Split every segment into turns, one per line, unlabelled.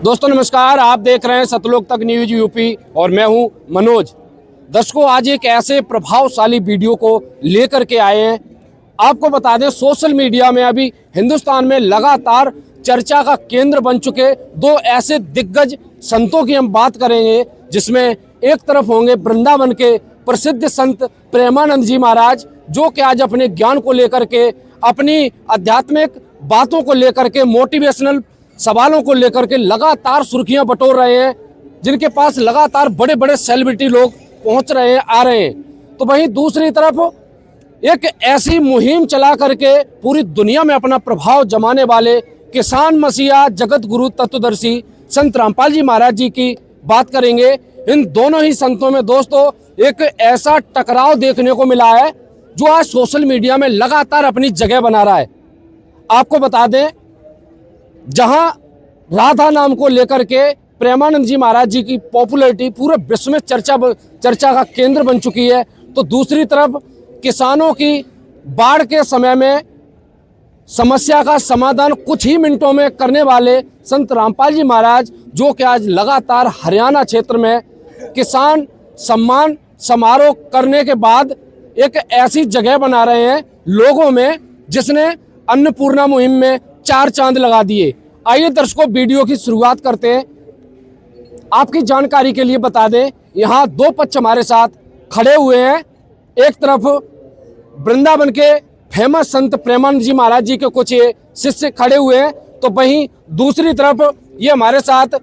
दोस्तों नमस्कार, आप देख रहे हैं सतलोक तक न्यूज यूपी और मैं हूं मनोज। दर्शकों, आज एक ऐसे प्रभावशाली वीडियो को लेकर के आए हैं। आपको बता दें, सोशल मीडिया में अभी हिंदुस्तान में लगातार चर्चा का केंद्र बन चुके दो ऐसे दिग्गज संतों की हम बात करेंगे, जिसमें एक तरफ होंगे वृंदावन के प्रसिद्ध संत प्रेमानंद जी महाराज, जो कि आज अपने ज्ञान को लेकर के, अपनी आध्यात्मिक बातों को लेकर के, मोटिवेशनल सवालों को लेकर के लगातार सुर्खियां बटोर रहे हैं, जिनके पास लगातार बड़े बड़े सेलिब्रिटी लोग पहुंच रहे हैं, आ रहे हैं। तो वहीं दूसरी तरफ एक ऐसी मुहिम चला करके पूरी दुनिया में अपना प्रभाव जमाने वाले किसान मसीहा जगत गुरु तत्वदर्शी संत रामपाल जी महाराज जी की बात करेंगे। इन दोनों ही संतों में दोस्तों एक ऐसा टकराव देखने को मिला है जो आज सोशल मीडिया में लगातार अपनी जगह बना रहा है। आपको बता दें, जहां राधा नाम को लेकर के प्रेमानंद जी महाराज जी की पॉपुलैरिटी पूरे विश्व में चर्चा का केंद्र बन चुकी है, तो दूसरी तरफ किसानों की बाढ़ के समय में समस्या का समाधान कुछ ही मिनटों में करने वाले संत रामपाल जी महाराज, जो कि आज लगातार हरियाणा क्षेत्र में किसान सम्मान समारोह करने के बाद एक ऐसी जगह बना रहे हैं लोगों में, जिसने अन्नपूर्णा मुहिम में 4 चांद लगा दिए। आइए दर्शकों, वीडियो की शुरुआत करते हैं। आपकी जानकारी के लिए बता दें, यहाँ 2 पक्ष हमारे साथ खड़े हुए हैं। एक तरफ वृंदावन के फेमस संत प्रेमानंद जी महाराज जी के कुछ शिष्य खड़े हुए हैं, तो वहीं दूसरी तरफ ये हमारे साथ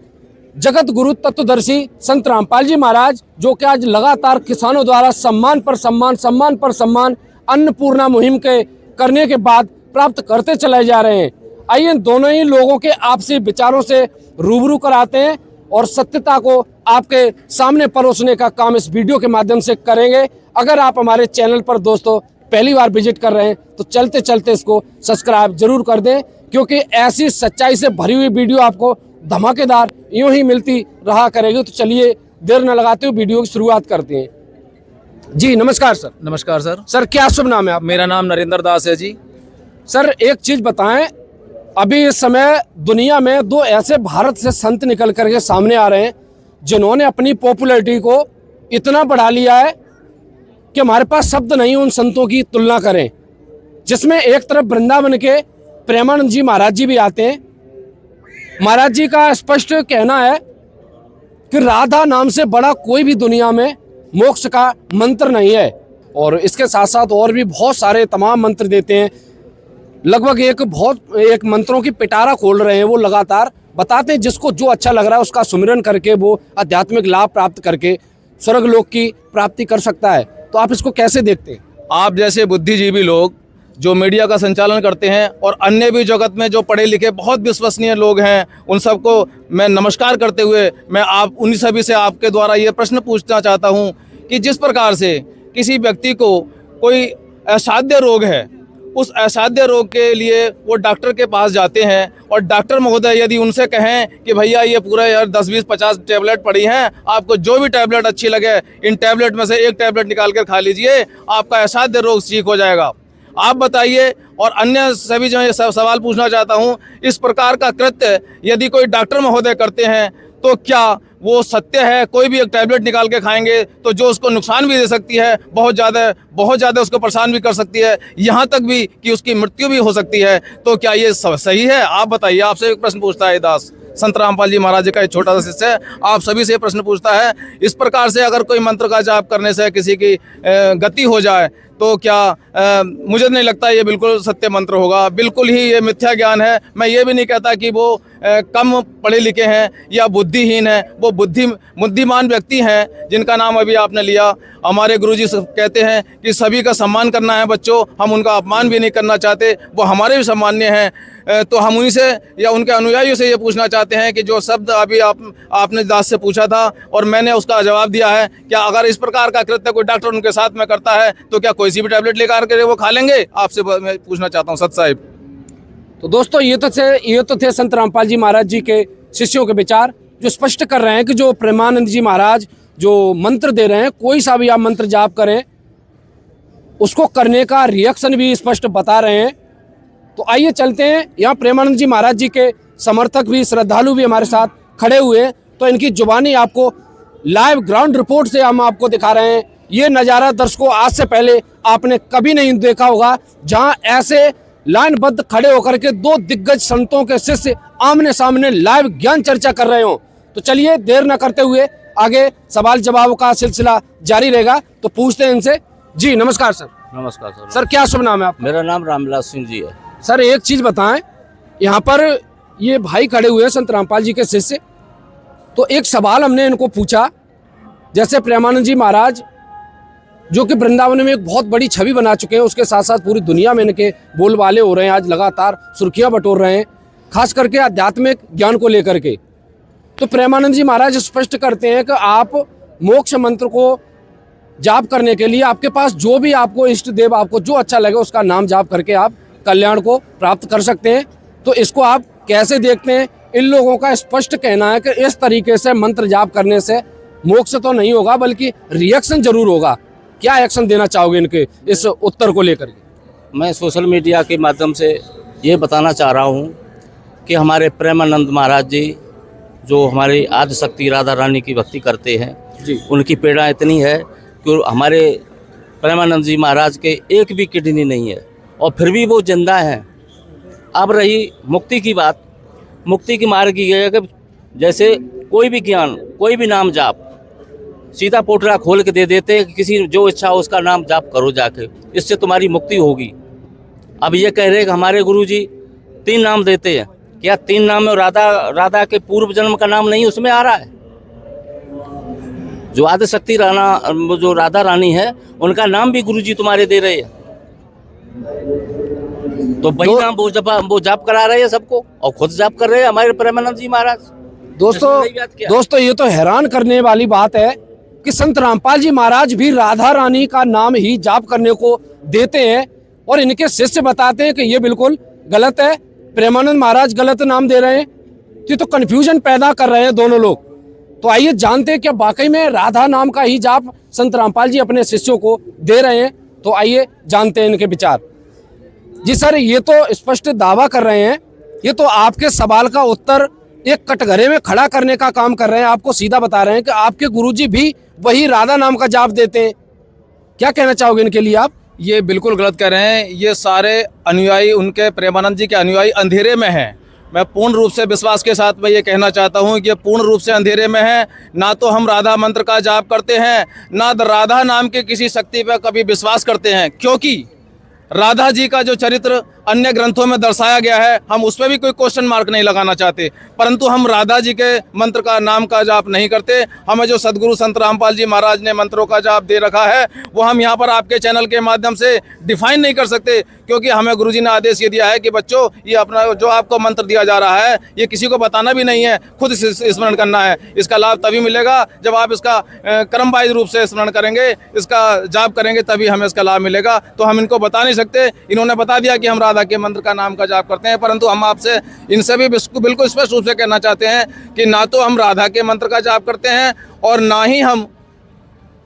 जगत गुरु तत्वदर्शी संत रामपाल जी महाराज, जो कि आज लगातार किसानों द्वारा सम्मान पर सम्मान अन्नपूर्णा मुहिम के करने के बाद प्राप्त करते चले जा रहे हैं। आइए दोनों ही लोगों के आपसी विचारों से रूबरू कराते हैं और सत्यता को आपके सामने परोसने का काम इस वीडियो के माध्यम से करेंगे। अगर आप हमारे चैनल पर दोस्तों पहली बार विजिट कर रहे हैं तो चलते चलते इसको सब्सक्राइब जरूर कर दें, क्योंकि ऐसी सच्चाई से भरी हुई वीडियो आपको धमाकेदार यूं ही मिलती रहा करेगी। तो चलिए देर न लगाते हुए वीडियो की शुरुआत करते हैं। जी नमस्कार सर।
नमस्कार सर।
सर क्या शुभ नाम है आप?
मेरा नाम नरेंद्र दास है जी।
सर एक चीज बताएं, अभी इस समय दुनिया में 2 ऐसे भारत से संत निकल करके सामने आ रहे हैं, जिन्होंने अपनी पॉपुलैरिटी को इतना बढ़ा लिया है कि हमारे पास शब्द नहीं उन संतों की तुलना करें। जिसमें एक तरफ वृंदावन के प्रेमानंद जी महाराज जी भी आते हैं। महाराज जी का स्पष्ट कहना है कि राधा नाम से बड़ा कोई भी दुनिया में मोक्ष का मंत्र नहीं है, और इसके साथ साथ और भी बहुत सारे तमाम मंत्र देते हैं। लगभग एक मंत्रों की पिटारा खोल रहे हैं। वो लगातार बताते हैं जिसको जो अच्छा लग रहा है उसका सुमिरन करके वो आध्यात्मिक लाभ प्राप्त करके स्वर्ग लोक की प्राप्ति कर सकता है। तो आप इसको कैसे देखते हैं?
आप जैसे बुद्धिजीवी लोग जो मीडिया का संचालन करते हैं और अन्य भी जगत में जो पढ़े लिखे बहुत विश्वसनीय लोग हैं, उन सबको मैं नमस्कार करते हुए मैं उन्हीं सभी से आपके द्वारा ये प्रश्न पूछना चाहता हूँ कि जिस प्रकार से किसी व्यक्ति को कोई असाध्य रोग है, उस असाध्य रोग के लिए वो डॉक्टर के पास जाते हैं और डॉक्टर महोदय यदि उनसे कहें कि भैया ये पूरा यार 10, 20, 50 टैबलेट पड़ी हैं, आपको जो भी टैबलेट अच्छी लगे इन टैबलेट में से एक टैबलेट निकाल कर खा लीजिए, आपका असाध्य रोग ठीक हो जाएगा। आप बताइए। और अन्य सभी जो ये सवाल पूछना चाहता हूँ, इस प्रकार का कृत्य यदि कोई डॉक्टर महोदय करते हैं तो क्या वो सत्य है? कोई भी एक टैबलेट निकाल के खाएंगे तो जो उसको नुकसान भी दे सकती है, बहुत ज़्यादा उसको परेशान भी कर सकती है, यहाँ तक भी कि उसकी मृत्यु भी हो सकती है। तो क्या ये सही है? आप बताइए। आपसे एक प्रश्न पूछता है दास, संत रामपाल जी महाराज जी का एक छोटा सा शिष्य आप सभी से प्रश्न पूछता है, इस प्रकार से अगर कोई मंत्र का जाप करने से किसी की गति हो जाए तो क्या मुझे नहीं लगता ये बिल्कुल सत्य मंत्र होगा। बिल्कुल ही ये मिथ्या ज्ञान है। मैं ये भी नहीं कहता कि वो कम पढ़े लिखे हैं या बुद्धिहीन हैं। वो बुद्धिमान व्यक्ति हैं जिनका नाम अभी आपने लिया। हमारे गुरुजी कहते हैं कि सभी का सम्मान करना है बच्चों, हम उनका अपमान भी नहीं करना चाहते, वो हमारे भी सम्मान्य हैं। तो हम उन्हीं से या उनके अनुयायियों से ये पूछना चाहते हैं कि जो शब्द अभी आपने दास से पूछा था और मैंने उसका जवाब दिया है, क्या अगर इस प्रकार का कृत्य कोई डॉक्टर उनके साथ में करता है तो क्या कोई सी भी टैबलेट लेकर के वो खा लेंगे? आपसे मैं पूछना चाहता हूँ सत साहिब।
तो दोस्तों ये तो थे संत रामपाल जी महाराज जी के शिष्यों के विचार, जो स्पष्ट कर रहे हैं कि जो प्रेमानंद जी महाराज जो मंत्र दे रहे हैं, कोई सा भी आप मंत्र जाप करें उसको करने का रिएक्शन भी स्पष्ट बता रहे हैं। तो आइए चलते हैं, यहाँ प्रेमानंद जी महाराज जी के समर्थक भी, श्रद्धालु भी हमारे साथ खड़े हुए हैं, तो इनकी जुबानी आपको लाइव ग्राउंड रिपोर्ट से हम आपको दिखा रहे हैं। ये नज़ारा दर्शकों आज से पहले आपने कभी नहीं देखा होगा, जहां ऐसे लाइनबद्ध खड़े होकर के दो दिग्गज संतों के शिष्य आमने सामने लाइव ज्ञान चर्चा कर रहे हो। तो चलिए देर न करते हुए आगे सवाल जवाब का सिलसिला जारी रहेगा, तो पूछते हैं इनसे। जी नमस्कार सर।
नमस्कार सर।
सर क्या शुभ नाम है आपका?
मेरा नाम रामविलास सिंह जी है।
सर एक चीज बताएं, यहाँ पर ये भाई खड़े हुए हैं संत रामपाल जी के शिष्य, तो एक सवाल हमने इनको पूछा, जैसे प्रेमानंद जी महाराज जो कि वृंदावन में एक बहुत बड़ी छवि बना चुके हैं, उसके साथ साथ पूरी दुनिया में इनके बोलबाले हो रहे हैं, आज लगातार सुर्खियां बटोर रहे हैं, खास करके आध्यात्मिक ज्ञान को लेकर के। तो प्रेमानंद जी महाराज स्पष्ट करते हैं कि आप मोक्ष मंत्र को जाप करने के लिए आपके पास जो भी आपको इष्ट देव, आपको जो अच्छा लगे उसका नाम जाप करके आप कल्याण को प्राप्त कर सकते हैं। तो इसको आप कैसे देखते हैं? इन लोगों का स्पष्ट कहना है कि इस तरीके से मंत्र जाप करने से मोक्ष तो नहीं होगा, बल्कि रिएक्शन जरूर होगा। क्या एक्शन देना चाहोगे इनके इस उत्तर को लेकर के?
मैं सोशल मीडिया के माध्यम से ये बताना चाह रहा हूँ कि हमारे प्रेमानंद महाराज जी जो हमारी आदि शक्ति राधा रानी की भक्ति करते हैं
जी,
उनकी पीड़ा इतनी है कि हमारे प्रेमानंद जी महाराज के एक भी किडनी नहीं है और फिर भी वो जिंदा हैं। अब रही मुक्ति की बात, मुक्ति की मार्ग की है कि जैसे कोई भी ज्ञान, कोई भी नाम जाप सीधा पोटला खोल के दे देते हैं कि किसी जो इच्छा हो उसका नाम जाप करो जाके, इससे तुम्हारी मुक्ति होगी। अब ये कह रहे हैं कि हमारे गुरुजी 3 नाम देते हैं, क्या 3 नाम में राधा के पूर्व जन्म का नाम नहीं उसमें आ रहा है? जो आदि शक्ति राणा जो राधा रानी है उनका नाम भी गुरुजी तुम्हारे दे रहे हैं, तो वही नाम वो जाप करा रहे हैं सबको और खुद जाप कर रहे हैं हमारे प्रेमानंद जी महाराज।
दोस्तों ये तो हैरान करने वाली बात है कि संत रामपाल जी महाराज भी राधा रानी का नाम ही जाप करने को देते हैं, और इनके शिष्य बताते हैं कि ये बिल्कुल गलत है, प्रेमानंद महाराज गलत नाम दे रहे हैं। ये तो कंफ्यूजन पैदा कर रहे हैं दोनों लोग। तो आइए जानते हैं कि वाकई में राधा नाम का ही जाप संत रामपाल जी अपने शिष्यों को दे रहे हैं। तो आइए जानते हैं इनके विचार। जी सर, ये तो स्पष्ट दावा कर रहे हैं, ये तो आपके सवाल का उत्तर एक कटघरे में खड़ा करने का काम कर रहे हैं। आपको सीधा बता रहे हैं कि आपके गुरुजी भी वही राधा नाम का जाप देते हैं। क्या कहना चाहोगे इनके लिए आप?
ये बिल्कुल गलत कह रहे हैं। ये सारे अनुयायी, उनके प्रेमानंद जी के अनुयायी अंधेरे में हैं। मैं पूर्ण रूप से विश्वास के साथ मैं ये कहना चाहता हूँ कि ये पूर्ण रूप से अंधेरे में है। ना तो हम राधा मंत्र का जाप करते हैं, ना राधा नाम के किसी शक्ति पर कभी विश्वास करते हैं, क्योंकि राधा जी का जो चरित्र अन्य ग्रंथों में दर्शाया गया है, हम उस पर भी कोई क्वेश्चन मार्क नहीं लगाना चाहते, परंतु हम राधा जी के मंत्र का नाम का जाप नहीं करते। हमें जो सदगुरु संत रामपाल जी महाराज ने मंत्रों का जाप दे रखा है वो हम यहाँ पर आपके चैनल के माध्यम से डिफाइन नहीं कर सकते, क्योंकि हमें गुरुजी ने आदेश ये दिया है कि बच्चों ये अपना जो आपको मंत्र दिया जा रहा है ये किसी को बताना भी नहीं है, खुद स्मरण करना है। इसका लाभ तभी मिलेगा जब आप इसका क्रमवाइज रूप से स्मरण करेंगे, इसका जाप करेंगे, तभी हमें इसका लाभ मिलेगा। तो हम इनको बता नहीं सकते। इन्होंने बता दिया कि हम राधा के मंत्र का नाम का जाप करते हैं, परंतु हम आपसे इनसे भी बिल्कुल स्पष्ट रूप से कहना चाहते हैं कि ना तो हम राधा के मंत्र का जाप करते हैं और ना ही हम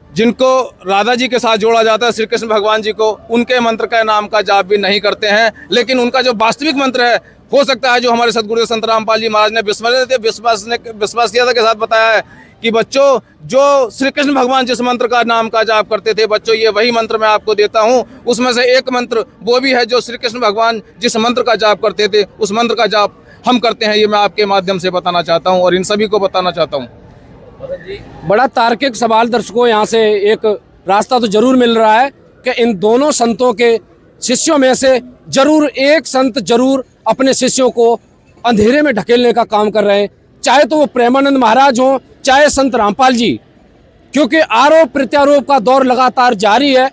जिनको राधा जी के साथ जोड़ा जाता है श्री कृष्ण भगवान जी को, उनके मंत्र का नाम का जाप भी नहीं करते हैं। लेकिन उनका जो वास्तविक मंत्र है, हो सकता है जो हमारे सदगुरु संत रामपाल जी महाराज ने विश्वासियता के साथ बताया है कि बच्चों जो श्री कृष्ण भगवान जिस मंत्र का नाम का जाप करते थे, बच्चों ये वही मंत्र मैं आपको देता हूँ। उसमें से एक मंत्र वो भी है जो श्री कृष्ण भगवान जिस मंत्र का जाप करते थे, उस मंत्र का जाप हम करते हैं। ये मैं आपके माध्यम से बताना चाहता हूँ और इन सभी को बताना चाहता हूँ।
बड़ा तार्किक सवाल दर्शकों, यहाँ से एक रास्ता तो जरूर मिल रहा है कि इन दोनों संतों के शिष्यों में से जरूर एक संत जरूर अपने शिष्यों को अंधेरे में ढकेलने का काम कर रहे हैं, चाहे तो वो प्रेमानंद महाराज हों चाहे संत रामपाल जी, क्योंकि आरोप प्रत्यारोप का दौर लगातार जारी है।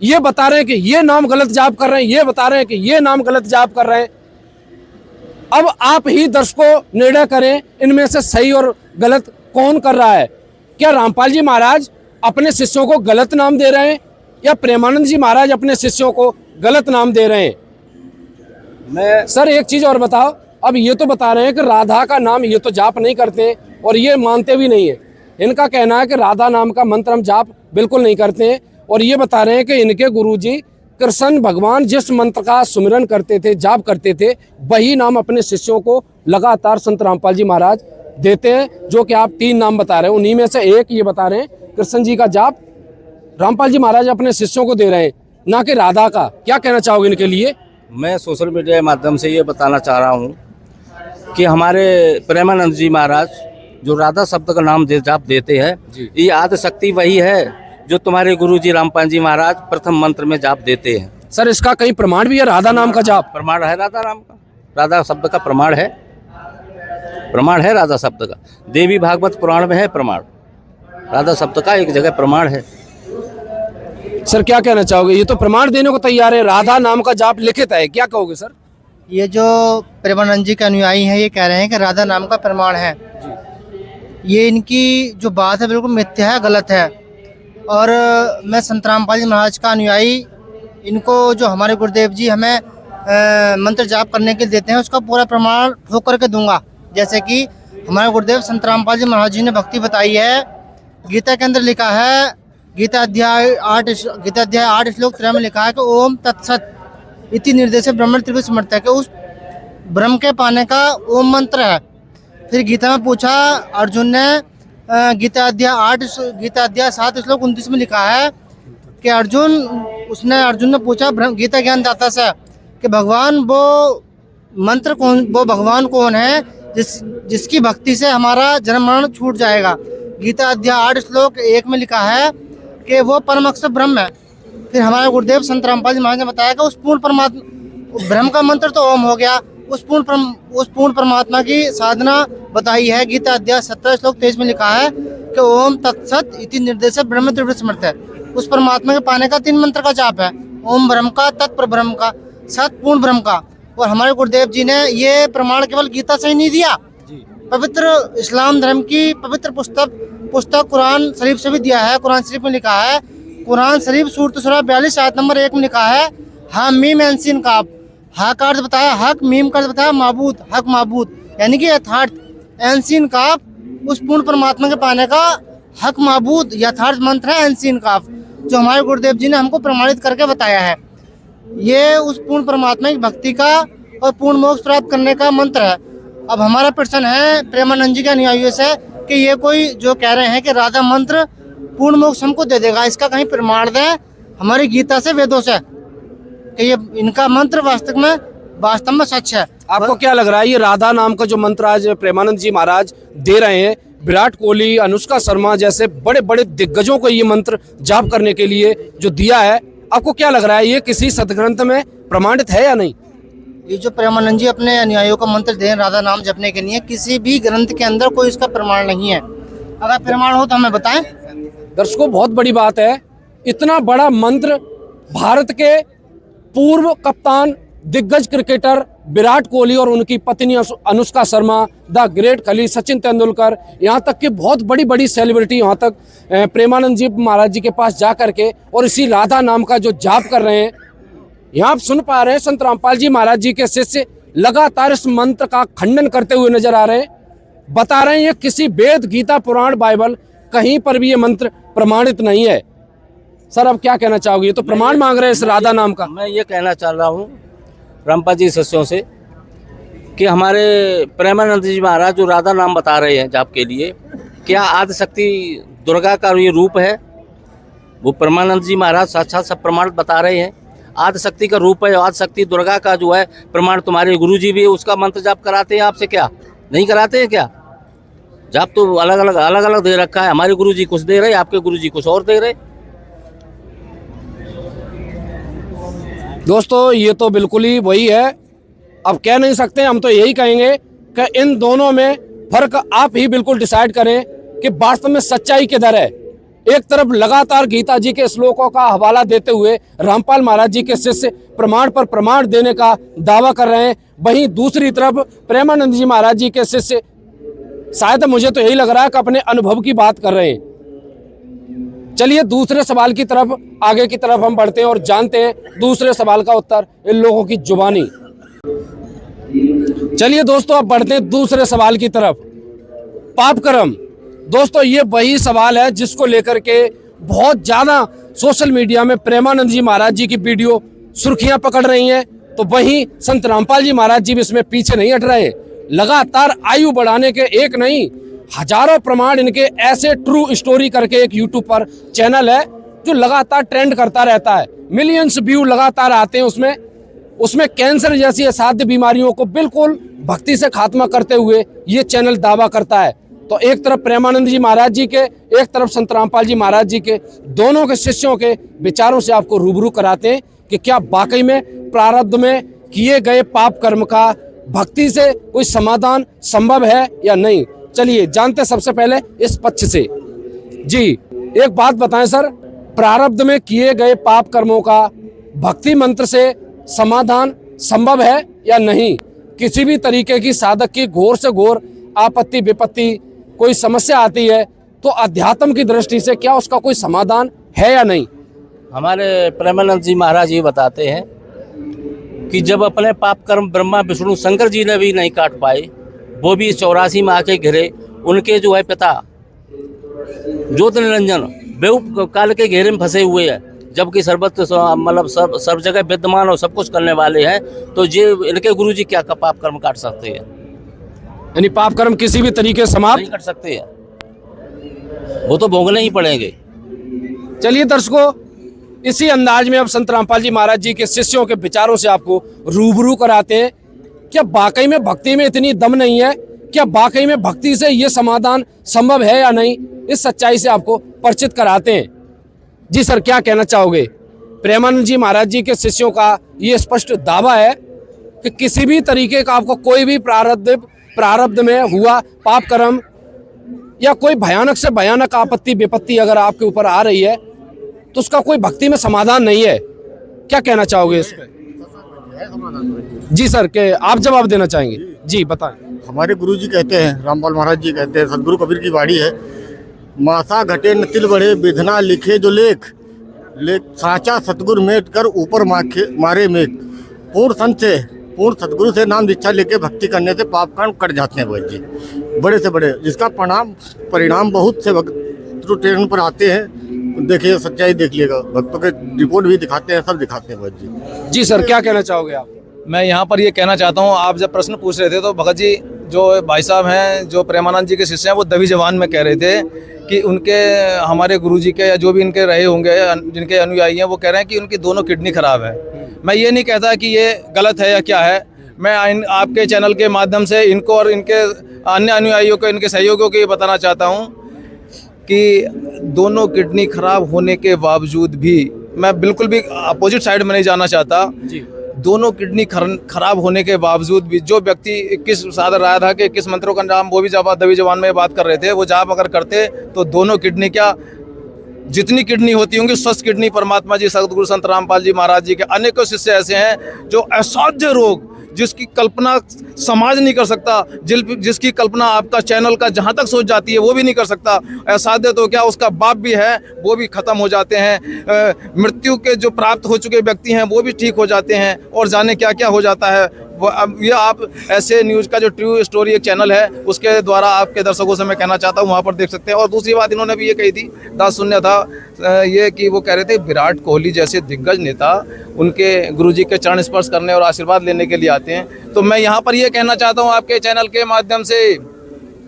ये बता रहे हैं कि ये नाम गलत जाप कर रहे हैं, ये बता रहे हैं कि ये नाम गलत जाप कर रहे हैं। अब आप ही दर्शकों निर्णय करें इनमें से सही और गलत कौन कर रहा है। क्या रामपाल जी महाराज अपने शिष्यों को गलत नाम दे रहे हैं या प्रेमानंद जी महाराज अपने शिष्यों को गलत नाम दे रहे हैं? मैं सर एक चीज और बताओ, अब ये तो बता रहे हैं कि राधा का नाम ये तो जाप नहीं करते हैं और ये मानते भी नहीं है। इनका कहना है कि राधा नाम का मंत्र हम जाप बिल्कुल नहीं करते हैं, और ये बता रहे हैं कि इनके गुरुजी कृष्ण भगवान जिस मंत्र का सुमिरन करते थे, जाप करते थे, वही नाम अपने शिष्यों को लगातार संत रामपाल जी महाराज देते हैं, जो कि आप 3 नाम बता रहे हैं, उन्हीं में से एक ये बता रहे हैं कृष्ण जी का जाप रामपाल जी महाराज अपने शिष्यों को दे रहे हैं, ना कि राधा का। क्या कहना चाहोगे इनके लिए?
मैं सोशल मीडिया के माध्यम से ये बताना चाह रहा हूँ कि हमारे प्रेमानंद जी महाराज जो राधा शब्द का नाम जाप देते हैं, ये आदि शक्ति वही है जो तुम्हारे गुरु जी रामपाल जी महाराज प्रथम मंत्र में जाप देते हैं।
सर इसका कहीं प्रमाण भी है राधा नाम का जाप?
प्रमाण है राधा नाम का, राधा शब्द का प्रमाण है, प्रमाण है राधा शब्द का। देवी भागवत पुराण में है प्रमाण, राधा शब्द का एक जगह प्रमाण है।
सर क्या कहना चाहोगे? ये तो प्रमाण देने को तैयार है, राधा नाम का जाप लिखित है, क्या कहोगे सर?
ये जो प्रेमानंद जी के अनुयायी हैं ये कह रहे हैं कि राधा नाम का प्रमाण है। ये इनकी जो बात है बिल्कुल मिथ्या है, गलत है। और मैं संत रामपाल जी महाराज का अनुयायी, इनको जो हमारे गुरुदेव जी हमें मंत्र जाप करने के लिए देते हैं उसका पूरा प्रमाण ठोक करके दूंगा। जैसे कि हमारे गुरुदेव संत रामपाल जी महाराज जी ने भक्ति बताई है, गीता के अंदर लिखा है, गीता अध्याय 8 श्लोक 3 में लिखा है कि ओम तत्सत इति निर्देश ब्रह्मण त्रिभुज समर्थ है, कि उस ब्रह्म के पाने का ओम मंत्र है। फिर गीता में पूछा अर्जुन ने, गीता अध्याय 7 श्लोक 29 में लिखा है कि अर्जुन ने पूछा गीता ज्ञानदाता से कि भगवान वो भगवान कौन है जिसकी भक्ति से हमारा जन्म मरण छूट जाएगा। गीता अध्याय 8 श्लोक 1 में लिखा है कि वो परम अक्षर ब्रह्म है। फिर हमारे गुरुदेव संत रामपाल जी महाराज ने बताया कि उस पूर्ण परमात्मा, ब्रह्म का मंत्र तो ओम हो गया, उस पूर्ण परमात्मा की साधना बताई है। गीता अध्याय 17 श्लोक 23 में लिखा है कि ओम तत्सत इति निर्देश ब्रह्म त्रिभुज समर्थ है। उस परमात्मा के पाने का 3 मंत्र का जाप है, ओम ब्रह्म का, तत्पर ब्रह्म का, सत पूर्ण ब्रह्म का। और हमारे गुरुदेव जी ने ये प्रमाण केवल गीता से ही नहीं दिया, पवित्र इस्लाम धर्म की पवित्र पुस्तक कुरान शरीफ से भी दिया है। कुरान शरीफ में लिखा है, कुरान शरीफ सूरत सूरा 42 आयत नंबर 1 में लिखा है, हा मीम एनसीन काफ, हा का अर्थ बताया हक, मीम का अर्थ बताया माबूद, हक माबूद यानी कि यथार्थ, एनसीन काफ उस पूर्ण परमात्मा के पाने का हक माबूद यथार्थ मंत्र है एनसीन काफ, जो हमारे गुरुदेव जी ने हमको प्रमाणित करके बताया है। ये उस पूर्ण परमात्मा की भक्ति का और पूर्ण मोक्ष प्राप्त करने का मंत्र है। अब हमारा प्रश्न है प्रेमानंद जी के अनुयायियों से कि ये कोई जो कह रहे हैं कि राधा मंत्र पूर्ण मोक्ष हमको दे देगा, इसका कहीं प्रमाण दें हमारी गीता से, वेदों से, कि ये इनका मंत्र वास्तव में सच है।
आपको क्या लग रहा है ये राधा नाम का जो मंत्र आज प्रेमानंद जी महाराज दे रहे हैं, विराट कोहली, अनुष्का शर्मा जैसे बड़े बड़े दिग्गजों को ये मंत्र जाप करने के लिए जो दिया है, आपको क्या लग रहा है ये किसी सदग्रंथ में प्रमाणित है या नहीं?
ये जो प्रेमानंद जी अपने अनुयायियों को मंत्र दें राधा नाम जपने के लिए, किसी भी ग्रंथ के अंदर कोई इसका प्रमाण नहीं है। अगर प्रमाण हो तो हमें बताएं।
दर्शकों बहुत बड़ी बात है, इतना बड़ा मंत्र भारत के पूर्व कप्तान दिग्गज क्रिकेटर विराट कोहली और उनकी पत्नी अनुष्का शर्मा, द ग्रेट खली सचिन तेंदुलकर, यहाँ तक कि बहुत बड़ी बड़ी सेलिब्रिटी यहाँ तक प्रेमानंद जी महाराज जी के पास जा करके और इसी राधा नाम का जो जाप कर रहे हैं। यहाँ आप सुन पा रहे हैं संत रामपाल जी महाराज जी के शिष्य लगातार इस मंत्र का खंडन करते हुए नजर आ रहे हैं, बता रहे हैं ये किसी वेद, गीता, पुराण, बाइबल कहीं पर भी ये मंत्र प्रमाणित नहीं है। सर अब क्या कहना चाहोगे, ये तो प्रमाण मांग रहे हैं इस राधा नाम का?
मैं ये कहना चाह रहा हूँ रामपाल जी शिष्यों से कि हमारे प्रेमानंद जी महाराज जो राधा नाम बता रहे हैं जाप के लिए, क्या आदि शक्ति दुर्गा का ये रूप है? वो प्रेमानंद जी महाराज साक्षात सब प्रमाण बता रहे हैं, आदि शक्ति का रूप है। आदि शक्ति दुर्गा का जो है प्रमाण तुम्हारे गुरु जी भी उसका मंत्र जाप कराते हैं आपसे, क्या नहीं कराते हैं क्या? जाप तो अलग अलग दे रखा है, हमारे गुरु जी कुछ दे रहे, आपके गुरु जी कुछ और दे रहे।
दोस्तों ये तो बिल्कुल ही वही है, अब कह नहीं सकते, हम तो यही कहेंगे कि इन दोनों में फर्क आप ही बिल्कुल डिसाइड करें कि वास्तव में सच्चाई किधर है। एक तरफ लगातार गीता जी के श्लोकों का हवाला देते हुए रामपाल महाराज जी के शिष्य प्रमाण पर प्रमाण देने का दावा कर रहे हैं, वहीं दूसरी तरफ प्रेमानंद जी महाराज जी के शिष्य शायद मुझे तो यही लग रहा है कि अपने अनुभव की बात कर रहे हैं। चलिए दूसरे सवाल की तरफ, आगे की तरफ हम बढ़ते हैं और जानते हैं दूसरे सवाल का उत्तर इन लोगों की जुबानी। चलिए दोस्तों अब बढ़ते हैं दूसरे सवाल की तरफ, पाप कर्म। दोस्तों ये वही सवाल है जिसको लेकर के बहुत ज्यादा सोशल मीडिया में प्रेमानंद जी महाराज जी की वीडियो सुर्खियां पकड़ रही हैं, तो वहीं संत रामपाल जी महाराज जी भी इसमें पीछे नहीं हट रहे। लगातार आयु बढ़ाने के एक नहीं हजारों प्रमाण इनके ऐसे ट्रू स्टोरी करके एक यूट्यूब पर चैनल है जो लगातार ट्रेंड करता रहता है, मिलियंस व्यू लगातार आते हैं उसमें कैंसर जैसी असाध्य बीमारियों को बिल्कुल भक्ति से खात्मा करते हुए ये चैनल दावा करता है। तो एक तरफ प्रेमानंद जी महाराज जी के, एक तरफ संत रामपाल जी महाराज जी के, दोनों के शिष्यों के विचारों से आपको रूबरू कराते हैं कि क्या वाकई में प्रारब्ध में किए गए पाप कर्म का भक्ति से कोई समाधान संभव है या नहीं। चलिए जानते सबसे पहले इस पक्ष से। जी एक बात बताएं सर, प्रारब्ध में किए गए पाप कर्मों का भक्ति मंत्र से समाधान संभव है या नहीं। किसी भी तरीके की साधक की घोर से घोर आपत्ति विपत्ति कोई समस्या आती है तो अध्यात्म की दृष्टि से क्या उसका कोई समाधान है या नहीं।
हमारे प्रेमानंद जी महाराज ये बताते हैं कि जब अपने पाप कर्म ब्रह्मा विष्णु शंकर जी ने भी नहीं काट पाए, वो भी 84 में आके घिरे, उनके जो है पिता ज्योति निरंजन बेहू काल के घेरे में फंसे हुए हैं, जबकि सर्वत्र मतलब सब जगह विद्यमान और सब कुछ करने वाले हैं, तो ये इनके गुरु जी क्या पाप कर्म काट सकते हैं।
यानी पाप कर्म किसी भी तरीके से समाप्त
नहीं कर सकते हैं, वो तो भोगने ही पड़ेंगे।
चलिए दर्शकों, इसी अंदाज में अब संत रामपाल जी महाराज जी के शिष्यों के विचारों से आपको रूबरू कराते हैं। क्या वाकई में भक्ति में इतनी दम नहीं है, क्या वाकई में भक्ति से ये समाधान संभव है या नहीं, इस सच्चाई से आपको परिचित कराते हैं। जी सर, क्या कहना चाहोगे। प्रेमानंद जी महाराज जी के शिष्यों का ये स्पष्ट दावा है कि किसी भी तरीके का आपको कोई भी प्रारब्ध में हुआ पाप कर्म या कोई भयानक से भयानक आपत्ति विपत्ति अगर आपके ऊपर आ रही है तो उसका कोई भक्ति में समाधान नहीं है। क्या कहना चाहोगे इस पे। जी सर, के आप जवाब देना चाहेंगे। जी बताएं।
हमारे गुरु जी कहते हैं, रामपाल महाराज जी कहते हैं, सदगुरु कबीर की वाणी है, मासा घटे न तिल बढ़े विधना लिखे जो लेख साचा सतगुरु मेट कर ऊपर मारे मेघ। पूर्ण संत से पूर्ण सतगुरु से नाम दीक्षा लेके भक्ति करने से पाप कर्म कट जाते हैं भगत जी, बड़े से बड़े, जिसका परिणाम बहुत से भक्त ट्रेन पर आते हैं। देखिए सच्चाई देख लिएगा, भक्तों के रिपोर्ट भी दिखाते हैं, सब दिखाते हैं भगत जी।
जी सर, क्या कहना चाहोगे आप।
मैं यहाँ पर ये कहना चाहता हूँ, आप जब प्रश्न पूछ रहे थे तो भगत जी जो भाई साहब हैं जो प्रेमानंद जी के शिष्य हैं वो दबी जबान में कह रहे थे कि उनके हमारे गुरुजी के या जो भी इनके रहे होंगे जिनके अनुयायी हैं वो कह रहे हैं कि उनकी दोनों किडनी खराब है। मैं ये नहीं कहता कि ये गलत है या क्या है। मैं आपके चैनल के माध्यम से इनको और इनके अन्य अनुयायियों को, इनके सहयोगियों को ये बताना चाहता हूँ कि दोनों किडनी खराब होने के बावजूद भी, मैं बिल्कुल भी अपोजिट साइड में नहीं जाना चाहता जी, दोनों किडनी खराब होने के बावजूद भी जो व्यक्ति 21 साधन रहा था कि 21 मंत्रों का नाम वो भी दबी जबान में बात कर रहे थे, वो जाप अगर करते तो दोनों किडनी क्या जितनी किडनी होती होंगी स्वस्थ किडनी परमात्मा जी सदगुरु संत रामपाल जी महाराज जी के अनेकों शिष्य ऐसे हैं जो असाध्य रोग जिसकी कल्पना समाज नहीं कर सकता, जिसकी कल्पना आपका चैनल का जहाँ तक सोच जाती है वो भी नहीं कर सकता। असाध्य तो क्या उसका बाप भी है वो भी ख़त्म हो जाते हैं। मृत्यु के जो प्राप्त हो चुके व्यक्ति हैं वो भी ठीक हो जाते हैं और जाने क्या क्या हो जाता है। अब ये आप ऐसे न्यूज़ का जो ट्रू स्टोरी एक चैनल है उसके द्वारा आपके दर्शकों से मैं कहना चाहता हूँ, वहाँ पर देख सकते हैं। और दूसरी बात इन्होंने भी ये कही थी, दास सुनने था ये कि वो कह रहे थे विराट कोहली जैसे दिग्गज नेता उनके गुरुजी के चरण स्पर्श करने और आशीर्वाद लेने के लिए आते हैं। तो मैं यहाँ पर ये कहना चाहता हूँ आपके चैनल के माध्यम से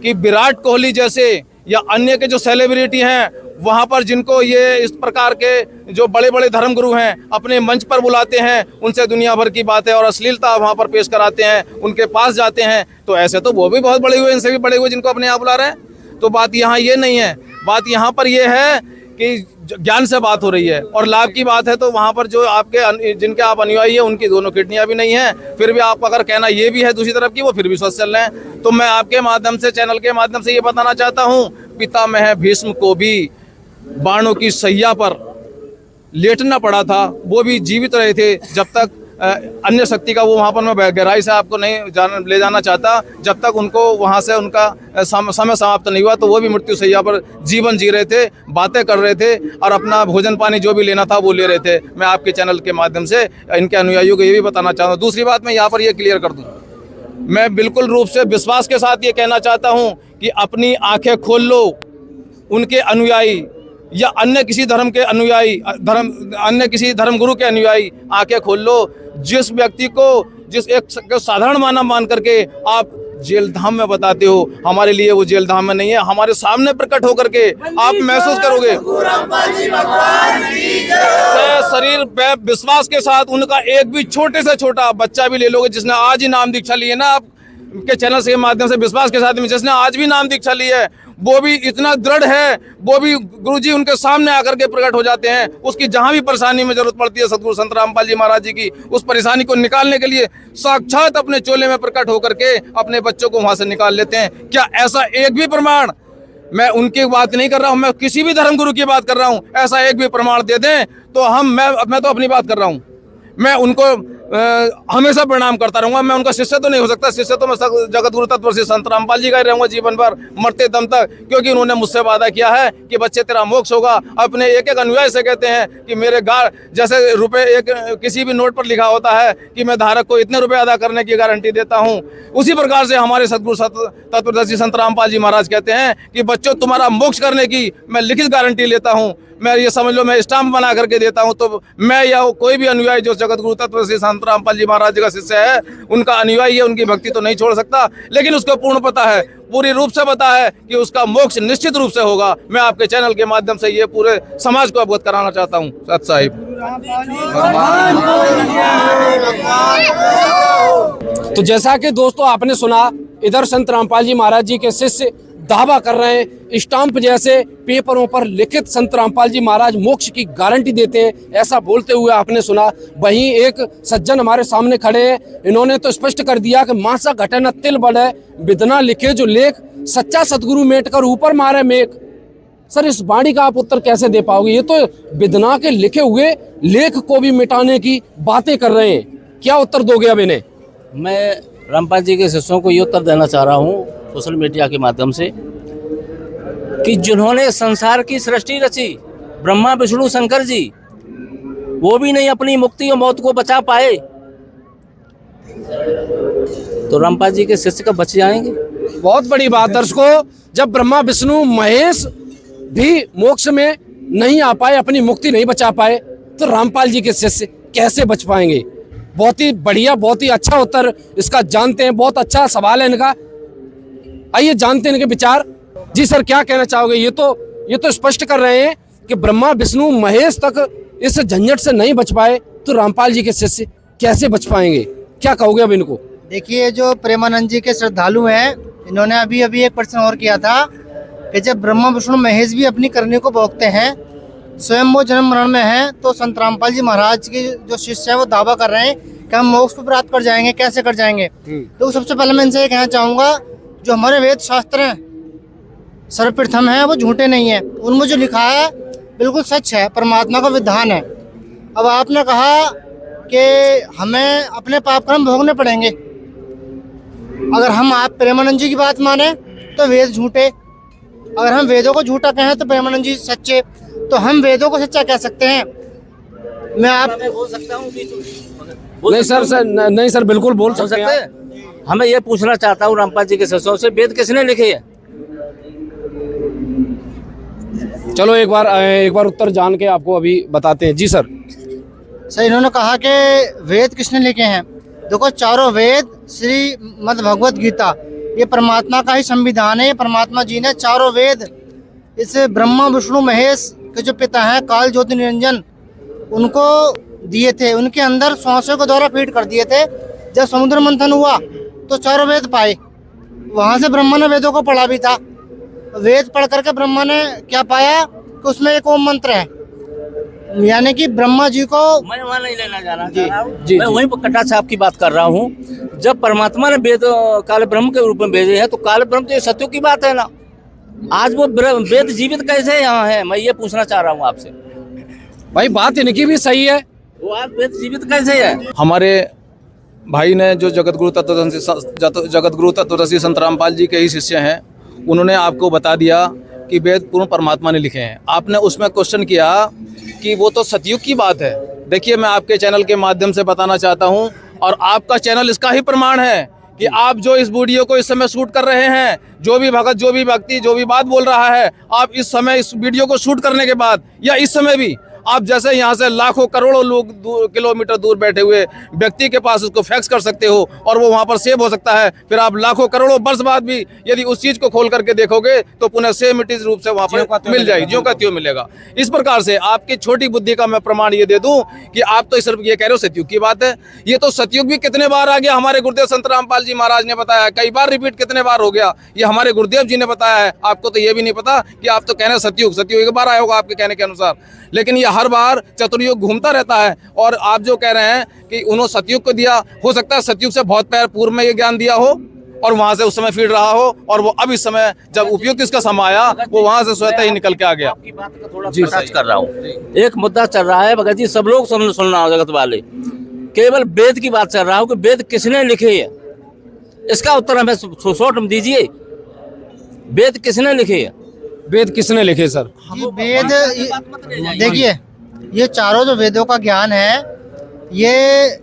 कि विराट कोहली जैसे या अन्य के जो सेलिब्रिटी हैं वहाँ पर जिनको ये इस प्रकार के जो बड़े बड़े धर्मगुरु हैं अपने मंच पर बुलाते हैं, उनसे दुनिया भर की बातें और अश्लीलता वहाँ पर पेश कराते हैं, उनके पास जाते हैं, तो ऐसे तो वो भी बहुत बड़े हुए, इनसे भी बड़े हुए जिनको अपने यहाँ बुला रहे हैं। तो बात यहाँ ये नहीं है, बात यहाँ पर ये है कि ज्ञान से बात हो रही है और लाभ की बात है। तो वहाँ पर जो आपके जिनके आप अनुयायी हैं उनकी दोनों किडनियाँ भी नहीं हैं, फिर भी आप अगर कहना ये भी है दूसरी तरफ की वो फिर भी स्वस्थ चल रहे हैं। तो मैं आपके माध्यम से चैनल के माध्यम से ये बताना चाहता हूँ, पितामह भीष्म को भी बाणों की सैया पर लेटना पड़ा था, वो भी जीवित रहे थे जब तक अन्य शक्ति का वो वहाँ पर मैं गहराई से आपको नहीं ले जाना चाहता, जब तक उनको वहाँ से उनका समय समाप्त नहीं हुआ तो वो भी मृत्यु सैया पर जीवन जी रहे थे, बातें कर रहे थे और अपना भोजन पानी जो भी लेना था वो ले रहे थे। मैं आपके चैनल के माध्यम से इनके अनुयायियों को ये भी बताना चाहता हूँ। दूसरी बात मैं यहाँ पर ये क्लियर कर दूँ, मैं बिल्कुल रूप से विश्वास के साथ ये कहना चाहता हूँ कि अपनी आँखें खोल लो, उनके अनुयायी या अन्य किसी धर्म के अनुयायी अन्य किसी धर्मगुरु के अनुयायी आंखें खोल लो। जिस व्यक्ति को जिस एक साधारण मानव मान करके आप जेल धाम में बताते हो, हमारे लिए वो जेल धाम में नहीं है, हमारे सामने प्रकट होकर के आप महसूस करोगे शरीर पे विश्वास के साथ। उनका एक भी छोटे से छोटा बच्चा भी ले लोगे जिसने आज ही नाम दीक्षा ली है ना, आपके चैनल के माध्यम से विश्वास के साथ में जिसने आज भी नाम दीक्षा ली है, वो भी इतना दृढ़ है, वो भी गुरुजी उनके सामने आकर के प्रकट हो जाते हैं। उसकी जहां भी परेशानी में जरूरत पड़ती है सतगुरु संत रामपाल जी महाराज जी की, उस परेशानी को निकालने के लिए साक्षात अपने चोले में प्रकट होकर के अपने बच्चों को वहां से निकाल लेते हैं। क्या ऐसा एक भी प्रमाण, मैं उनकी बात नहीं कर रहा हूं, मैं किसी भी धर्म गुरु की बात कर रहा हूं, ऐसा एक भी प्रमाण दे दें तो मैं तो अपनी बात कर रहा हूं, मैं उनको हमेशा प्रणाम करता रहूंगा। मैं उनका शिष्य तो नहीं हो सकता, शिष्य तो मैं जगत गुरु तत्व श्री संत रामपाल जी का ही रहूंगा जीवन भर, मरते दम तक, क्योंकि उन्होंने मुझसे वादा किया है कि बच्चे तेरा मोक्ष होगा। अपने एक एक अनुयायी से कहते हैं कि मेरे जैसे रुपए एक किसी भी नोट पर लिखा होता है कि मैं धारक को इतने रुपए अदा करने की गारंटी देता हूँ, उसी प्रकार से हमारे सतगुरु तत्वदर्शी संत रामपाल जी महाराज कहते हैं कि बच्चों तुम्हारा मोक्ष करने की मैं लिखित गारंटी लेता हूँ। मैं ये समझ लो मैं स्टाम्प बना करके देता हूँ। तो मैं या कोई भी अनुयायी जो जगत गुरु तत्व श्री संत रामपाल जी महाराज जी का शिष्य है, उनका अनुयायी है, उनकी भक्ति तो नहीं छोड़ सकता, लेकिन उसको पूर्ण पता है, पूरी रूप से पता है कि उसका मोक्ष निश्चित रूप से होगा। मैं आपके चैनल के माध्यम से ये पूरे समाज को अवगत कराना चाहता हूँ। सत साहिब।
तो जैसा कि दोस्तों आपने सुना, इधर संत रामपाल जी महाराज जी के शिष्य दावा कर रहे हैं, स्टाम्प जैसे पेपरों पर लिखित संत रामपाल जी महाराज मोक्ष की गारंटी देते हैं, ऐसा बोलते हुए आपने सुना। वहीं एक सज्जन हमारे सामने खड़े हैं, इन्होंने तो स्पष्ट कर दिया कि मासा घटे न तिल बढ़े, बिदना लिखे जो लेख, सच्चा सतगुरु मेट कर ऊपर मारे मेघ। सर, इस वाणी का आप उत्तर कैसे दे पाओगे? ये तो बिदना के लिखे हुए लेख को भी मिटाने की बातें कर रहे हैं, क्या उत्तर दोगे अब इन्हें?
मैं रामपाल जी के शिष्यों को ये उत्तर देना चाह रहा हूँ सोशल मीडिया के माध्यम से कि जिन्होंने संसार की सृष्टि रची, ब्रह्मा विष्णु शंकर जी, वो भी नहीं अपनी मुक्ति और मौत को बचा पाए, तो रामपाल जी के शिष्य कब बच जाएंगे?
बहुत बड़ी बात दर्शकों, जब ब्रह्मा विष्णु महेश भी मोक्ष में नहीं आ पाए, अपनी मुक्ति नहीं बचा पाए, तो रामपाल जी के शिष्य कैसे बच पाएंगे? बहुत ही बढ़िया, बहुत ही अच्छा उत्तर इसका जानते हैं। बहुत अच्छा सवाल है इनका, आइए जानते हैं इनके विचार। जी सर, क्या कहना चाहोगे? ये तो स्पष्ट कर रहे हैं कि ब्रह्मा विष्णु महेश तक इस झंझट से नहीं बच पाए, तो रामपाल जी के शिष्य कैसे बच पाएंगे? क्या कहोगे अब इनको?
देखिए, जो प्रेमानंद जी के श्रद्धालु हैं, इन्होंने अभी एक प्रश्न और किया था कि जब ब्रह्मा विष्णु महेश भी अपनी करनी को भोगते हैं, स्वयं वो जन्म मरण में हैं, तो संत रामपाल जी महाराज के जो शिष्य है वो दावा कर रहे हैं कि हम मोक्ष को प्राप्त कर जाएंगे, कैसे कर जाएंगे? तो सबसे पहले मैं इनसे ये कहना चाहूँगा, जो हमारे वेद शास्त्र हैं सर्वप्रथम है, वो झूठे नहीं है, उनमें जो लिखा है बिल्कुल सच है, परमात्मा का विधान है। अब आपने कहा कि हमें अपने पाप कर्म भोगने पड़ेंगे, अगर हम आप प्रेमानंद जी की बात माने तो वेद झूठे, अगर हम वेदों को झूठा कहें तो प्रेमानंद जी सच्चे, तो हम वेदों को सच्चा कह सकते हैं। मैं आप
बोल सकता हूँ?
नहीं सर, बिल्कुल बोल सकते हैं।
हमें ये पूछना चाहता हूँ रामपाल जी के शिष्यों से, वेद किसने लिखे हैं?
चलो एक बार उत्तर जान के आपको अभी बताते हैं। जी सर।
इन्होंने कहा कि वेद किसने लिखे हैं। देखो, चारों वेद श्री मद् भगवत गीता, ये परमात्मा का ही संविधान है। ये परमात्मा जी ने चारों वेद इस ब्रह्मा विष्णु महेश के जो पिता हैं काल ज्योति निरंजन, उनको दिए थे, उनके अंदर श्वासों के द्वारा फीड कर दिए थे। जब समुद्र मंथन हुआ तो चारों वेद पाए, वहाँ से ब्रह्मा ने वेदों को पढ़ा भी था। वेद पढ़ करके ब्रह्मा ने क्या पाया कि उसमें एक ओम मंत्र है, यानी कि ब्रह्मा जी को
मैं वहाँ नहीं लेना जा रहा हूँ, मैं वहीं पर कटा साहब की बात कर रहा हूँ। जब परमात्मा ने वेद काल ब्रह्म के रूप में भेजे हैं, तो काल ब्रह्म तो ये सत्यों की बात है ना। आज वो वेद जीवित कैसे यहाँ है, मैं ये पूछना चाह रहा हूँ आपसे।
भाई बात इनकी भी सही है,
वो आज वेद जीवित कैसे है?
हमारे भाई ने जो जगत गुरु तत्वदर्शी संत रामपाल जी के ही शिष्य हैं, उन्होंने आपको बता दिया कि वेद पूर्ण परमात्मा ने लिखे हैं। आपने उसमें क्वेश्चन किया कि वो तो सतयुग की बात है। देखिए, मैं आपके चैनल के माध्यम से बताना चाहता हूं, और आपका चैनल इसका ही प्रमाण है कि आप जो इस वीडियो को इस समय शूट कर रहे हैं, जो भी भगत, जो भी भक्ति, जो भी बात बोल रहा है, आप इस समय इस वीडियो को शूट करने के बाद या इस समय भी आप जैसे यहाँ से लाखों करोड़ों लोग किलोमीटर दूर बैठे हुए व्यक्ति के पास उसको फैक्स कर सकते हो और वो वहाँ पर सेव हो सकता है, फिर आप लाखों करोड़ों वर्ष बाद भी यदि उस चीज़ को खोल करके देखोगे तो पुनः सेम इट रूप से वहाँ पर मिल जाएगी, ज्यों का त्यों मिलेगा। इस प्रकार से आपकी छोटी बुद्धि का मैं प्रमाण ये दे दूं कि आप तो सिर्फ ये कह रहे हो सतयुग की बात है, ये तो सतयुग भी कितने बार आ गया, हमारे गुरुदेव संत रामपाल जी महाराज ने बताया, कई बार रिपीट कितने बार हो गया, ये हमारे गुरुदेव जी ने बताया है। आपको तो ये भी नहीं पता कि आप तो कहने सतयुग एक बार आया होगा आपके कहने के अनुसार, लेकिन ये हर बार चतुर्युग घूमता रहता है। और आप जो कह रहे हैं कि उन्होंने सतयुग को दिया, हो सकता है सतयुग से बहुत पैर पूर्व में ये ज्ञान दिया हो और वहां से उस समय फीड रहा हो, और वो अब इस समय जब उपयुक्त इसका समय आया वो वहां से स्वतः ही निकल के आ गया।
आपकी बात का थोड़ा टच कर रहा हूँ। एक मुद्दा चल रहा है भगत जी, सब लोग सुनना हो जगत वाले, केवल वेद की बात चल रहा हो कि वेद किसने लिखे है, इसका उत्तर हमें शॉर्ट में दीजिए। वेद किसने लिखे है?
वेद किसने लिखे सर?
ये वेद देखिए, ये चारों जो वेदों का ज्ञान है ये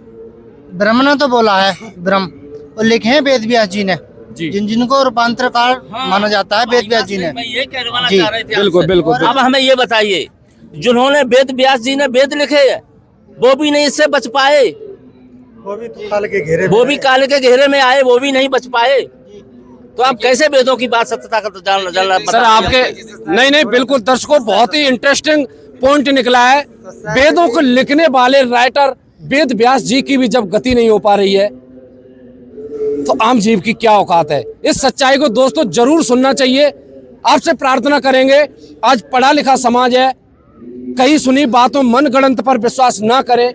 ब्रह्म ने तो बोला है, ब्रह्म, और लिखे हैं वेद व्यास जी ने, जिनको रूपांतरकार माना जाता है वेद व्यास जी ने।
ये कहना
जी,
चाह रहे थे
बिल्कुल बिल्कुल।
अब हमें ये बताइए, जिन्होंने वेद व्यास जी ने वेद लिखे है वो भी नहीं इससे बच पाए, वो भी काल के घेरे में आए, वो भी नहीं बच पाए, तो आप कैसे वेदों की बात सत्यता का जानना
सर आपके नहीं बिल्कुल दर्शकों, बहुत ही इंटरेस्टिंग पॉइंट निकला है। वेदों को लिखने वाले राइटर वेद व्यास जी की भी जब गति नहीं हो पा रही है तो आम जीव की क्या औकात है। इस सच्चाई को दोस्तों जरूर सुनना चाहिए। आपसे प्रार्थना करेंगे, आज पढ़ा लिखा समाज है, कहीं सुनी बातों मन गढ़ंत पर विश्वास ना करें,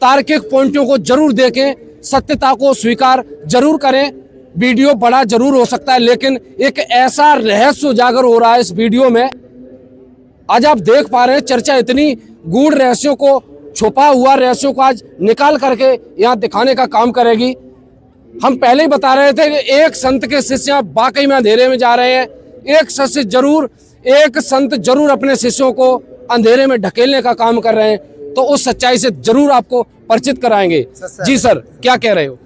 तार्किक पॉइंटों को जरूर देखें, सत्यता को स्वीकार जरूर करें। वीडियो बड़ा जरूर हो सकता है लेकिन एक ऐसा रहस्य उजागर हो रहा है इस वीडियो में, आज आप देख पा रहे हैं चर्चा इतनी गूढ़ रहस्यों को, छुपा हुआ रहस्यों को आज निकाल करके यहाँ दिखाने का काम करेगी। हम पहले ही बता रहे थे कि एक संत के शिष्य वाकई में अंधेरे में जा रहे हैं, एक संत जरूर अपने शिष्यों को अंधेरे में ढकेलने का काम कर रहे हैं, तो उस सच्चाई से जरूर आपको परिचित कराएंगे। जी सर, क्या कह रहे हो?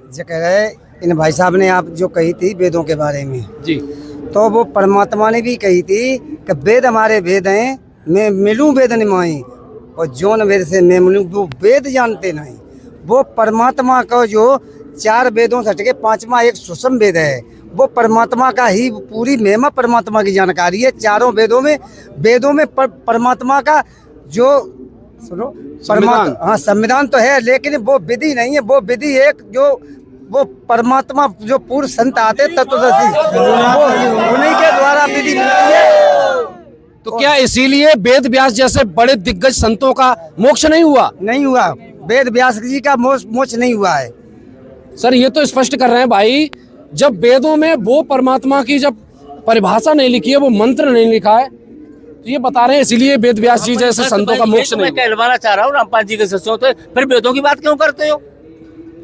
जो कह रहे इन भाई साहब ने आप जो कही थी वेदों के बारे में
जी,
तो वो परमात्मा ने भी कही थी कि वेद हमारे वेद हैं, मैं मिलूं वेद निमाई, और जोन वेद से मैं मिलूं वो वेद जानते नहीं। वो परमात्मा का जो 4 वेदों से हटके 5वां एक सूक्ष्म वेद है, वो परमात्मा का ही पूरी महिमा, परमात्मा की जानकारी है। चारों वेदों में परमात्मा का जो सुनो परमात्मा, हाँ संविधान तो है, लेकिन वो विधि नहीं है। वो विधि एक जो वो परमात्मा जो पूर्व संत आते तत्वदर्शी, उन्हीं के द्वारा विधि मिलती है।
तो क्या इसीलिए वेद व्यास जैसे बड़े दिग्गज संतों का मोक्ष नहीं हुआ?
नहीं हुआ, वेद व्यास जी का मोक्ष नहीं हुआ है।
सर ये तो स्पष्ट कर रहे हैं भाई, जब वेदों में वो परमात्मा की जब परिभाषा नहीं लिखी है, वो मंत्र नहीं लिखा है, तो ये बता रहे हैं इसीलिए वेद व्यास जी जैसे संतों का मोक्ष नहीं।
मैं कहलवाना चाह रहा हूँ रामपाल जी के शिष्यों से, फिर वेदों की बात क्यों करते हो?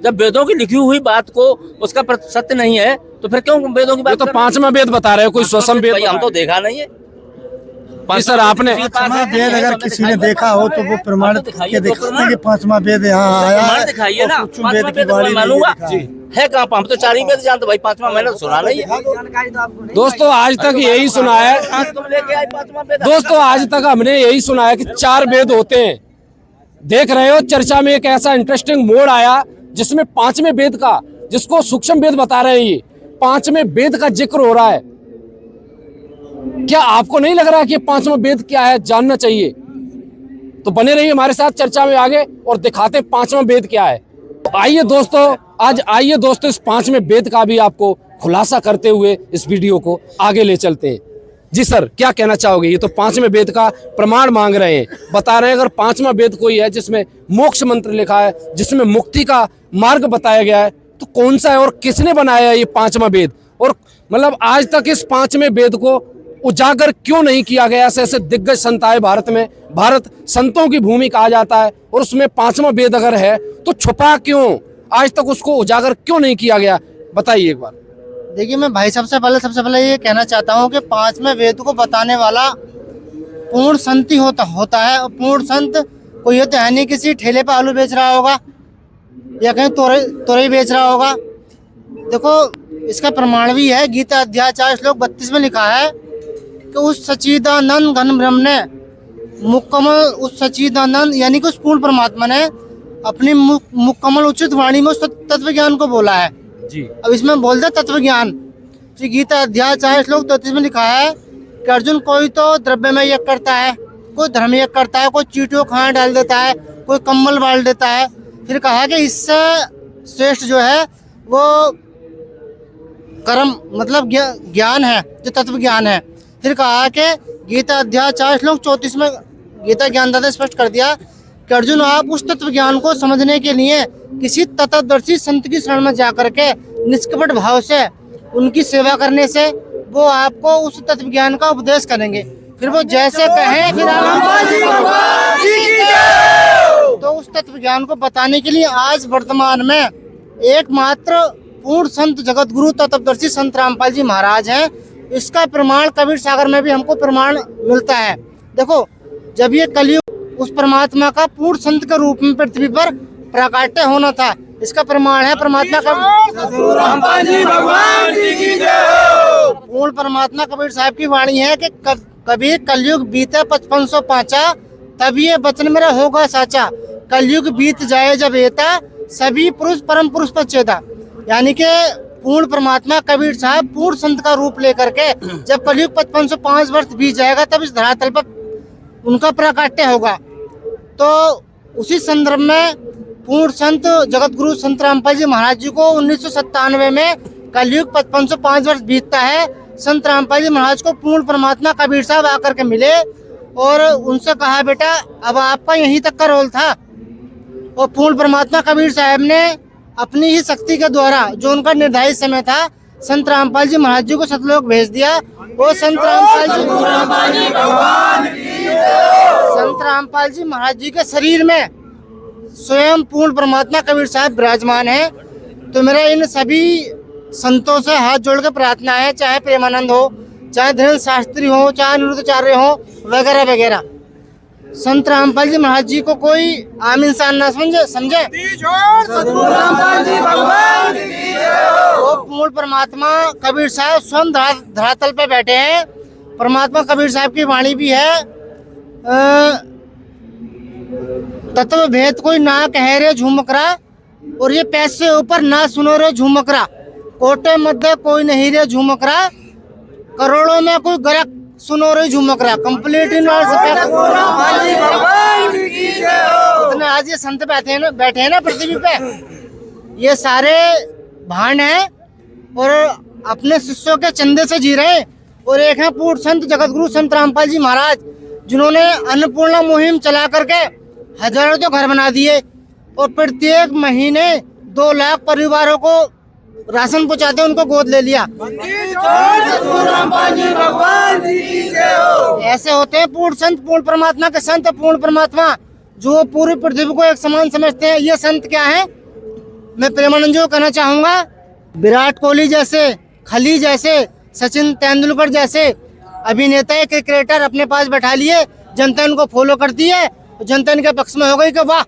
जब वेदों की लिखी हुई बात को उसका सत्य नहीं है तो फिर क्यों वेदों की बात?
तो 5वां वेद बता रहे हो, कोई स्वसम वेद
हम तो देखा नहीं है।
सर आपने
5वां वेद अगर किसी ने देखा हो तो वो प्रमाणित करके देख सकते हैं कि 5वां वेद यहाँ आया है।
दिखाइए ना,
5वां वेद की वाणी
मानूंगा है कहाँ? हम तो 4 ही वेद जानते भाई, 5वां मैंने सुना नहीं है।
दोस्तों आज तक यही सुना है,
तुम लेके आए 5वां वेद।
दोस्तों आज तक हमने यही सुना है कि 4 वेद होते हैं। देख रहे हो चर्चा में एक ऐसा इंटरेस्टिंग मोड़ आया जिसमें 5वें वेद का, जिसको सूक्ष्म वेद बता रहे हैं, ये 5वें वेद का जिक्र हो रहा है। क्या आपको नहीं लग रहा कि 5वां वेद क्या है, जानना चाहिए? तो बने रहिए हमारे साथ चर्चा में आगे और दिखाते 5वां वेद क्या है। आइए दोस्तों इस 5वें वेद का भी आपको खुलासा करते हुए इस वीडियो को आगे ले चलते हैं। जी सर, क्या कहना चाहोगे? ये तो 5वें वेद का प्रमाण मांग रहे हैं, बता रहे हैं अगर 5वां वेद कोई है जिसमें मोक्ष मंत्र लिखा है, जिसमें मुक्ति का मार्ग बताया गया है, तो कौन सा है और किसने बनाया है ये 5वां वेद? और मतलब आज तक इस 5वें वेद को उजागर क्यों नहीं किया गया? ऐसे दिग्गज संत आए भारत में, भारत संतों की भूमि कहा जाता है, और उसमें 5वां वेद अगर है तो छुपा क्यों? आज तक उसको उजागर क्यों नहीं किया गया? बताइए एक बार।
देखिए, मैं भाई सबसे पहले ये कहना चाहता हूँ कि 5वें वेद को बताने वाला पूर्ण संत ही होता है। और पूर्ण संत कोई ये तो है नहीं किसी ठेले पे आलू बेच रहा होगा या कहीं तोरई बेच रहा होगा। देखो इसका प्रमाण भी है, गीता अध्याय 4 श्लोक 32 में लिखा है कि उस सच्चिदानंद घन ब्रह्म ने मुकम्मल उस सच्चिदानंद यानी कि उस पूर्ण परमात्मा ने अपनी मुकम्मल उचित वाणी में उस तत्व ज्ञान को बोला है
जी।
अब इसमें बोल दे तत्व ज्ञान। श्री गीता अध्याय 4 श्लोक 33 में लिखा है कि अर्जुन कोई तो द्रव्य में यज्ञ करता है, कोई धर्म यज्ञ करता है, कोई चींटियों खाना डाल देता है, कोई कम्बल बाल देता है। फिर कहा कि इससे श्रेष्ठ जो है वो कर्म मतलब ज्ञान है, जो तत्व ज्ञान है। फिर कहा कि गीता अध्याय 4 श्लोक 34 में गीता ज्ञानदाता स्पष्ट कर दिया कि अर्जुन आप उस तत्व ज्ञान को समझने के लिए किसी तत्वदर्शी संत की शरण में जाकर के निष्कपट भाव से उनकी सेवा करने से वो आपको उस तत्व ज्ञान का उपदेश करेंगे। फिर वो जैसे कहें फिर तो उस तत्व ज्ञान को बताने के लिए आज वर्तमान में एकमात्र पूर्ण संत जगत गुरु तत्वदर्शी संत रामपाल जी महाराज हैं। इसका प्रमाण कबीर सागर में भी हमको प्रमाण मिलता है। देखो जब ये कलयुग उस परमात्मा का पूर्ण संत के रूप में पृथ्वी पर प्राकट्य होना था, इसका प्रमाण है परमात्मा का पूर्ण परमात्मा कबीर साहब की वाणी है कि कबीर कलयुग बीते 5505 तब ये वचन मेरा होगा साचा, कलयुग बीत जाए जब एता सभी पुरुष परम पुरुष पर चेता। यानी कि पूर्ण परमात्मा कबीर साहब पूर्ण संत का रूप लेकर के जब कलयुग 5505 वर्ष बीत जाएगा तब इस धरातल पर उनका प्राकट्य होगा। तो उसी संदर्भ में पूर्ण संत जगत गुरु संत रामपाल जी महाराज जी को 1997 में कलयुग 5505 वर्ष बीतता है। संत रामपाल जी महाराज को पूर्ण परमात्मा कबीर साहब आकर के मिले और उनसे कहा बेटा अब आपका यहीं तक का रोल था। और पूर्ण परमात्मा कबीर साहब ने अपनी ही शक्ति के द्वारा जो उनका निर्धारित समय था संत रामपाल जी महाराज जी को सतलोक भेज दिया। और संत रामपाल जी महाराज जी के शरीर में स्वयं पूर्ण परमात्मा कबीर साहब विराजमान है। तो मेरा इन सभी संतों से हाथ जोड़ के प्रार्थना है, चाहे प्रेमानंद हो, चाहे धीरेन्द्र शास्त्री हो, चाहे अनिरुद्धाचार्य हो वगैरह वगैरह, संत रामपाल जी महाराज जी को कोई आम इंसान ना समझे। वो पूर्ण परमात्मा कबीर साहब स्वयं धरातल पे बैठे हैं। परमात्मा कबीर साहब की वाणी भी है, तत्व भेद कोई ना कह रे झुमकरा और ये पैसे ऊपर ना सुनो रे झुमकरा, कोटे मध्य कोई नहीं रे झुमकरा, करोड़ों में कोई गरक सुनो रे झुमकरा। कंप्लीट इतने आज ये संत बैठे हैं ना पृथ्वी पे, ये सारे भांड हैं और अपने शिष्यों के चंदे से जी रहे हैं। और एक है पूर्ण संत जगत गुरु संत रामपाल जी महाराज जिन्होंने अन्नपूर्णा मुहिम चला करके हजारों तो घर बना दिए और प्रत्येक महीने 2 लाख परिवारों को राशन पहुंचाते उनको गोद ले लिया। ऐसे होते हैं पूर्ण संत, पूर्ण परमात्मा के संत। पूर्ण परमात्मा जो पूरी पृथ्वी को एक समान समझते हैं, ये संत क्या है? मैं प्रेमानंद जी को कहना चाहूंगा, विराट कोहली जैसे, खली जैसे, सचिन तेंदुलकर जैसे अभिनेता क्रिकेटर अपने पास बैठा लिए, जनता इनको फॉलो करती है, जनता इनके पक्ष में हो गई कि वाह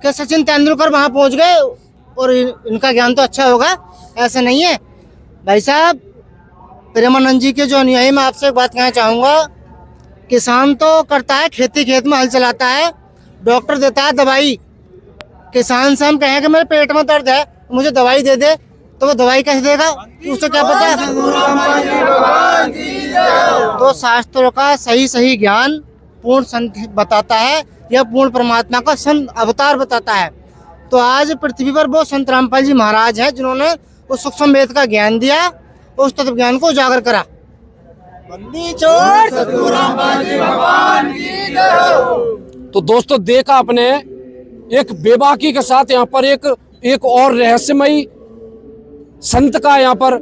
क्या सचिन तेंदुलकर वहां पहुंच गए और इनका ज्ञान तो अच्छा होगा। ऐसा नहीं है भाई साहब। प्रेमानंद जी के जो अनुयायी, मैं आपसे एक बात कहना चाहूँगा, किसान तो करता है खेती, खेत में हल चलाता है, डॉक्टर देता है दवाई। किसान से हम कहें कि मेरे पेट में दर्द है मुझे दवाई दे दे, तो वो दवाई कैसे देगा? उससे क्या पता है? तो शास्त्रों का सही ज्ञान पूर्ण संत बताता है या पूर्ण परमात्मा का संत अवतार बताता है। तो आज पृथ्वी पर वो संत रामपाल जी महाराज हैं जिन्होंने उस सूक्ष्म वेद का ज्ञान दिया, उस तत्व ज्ञान को उजागर करा।
तो दोस्तों देखा आपने, एक बेबाकी के साथ यहाँ पर एक और रहस्यमयी संत का यहाँ पर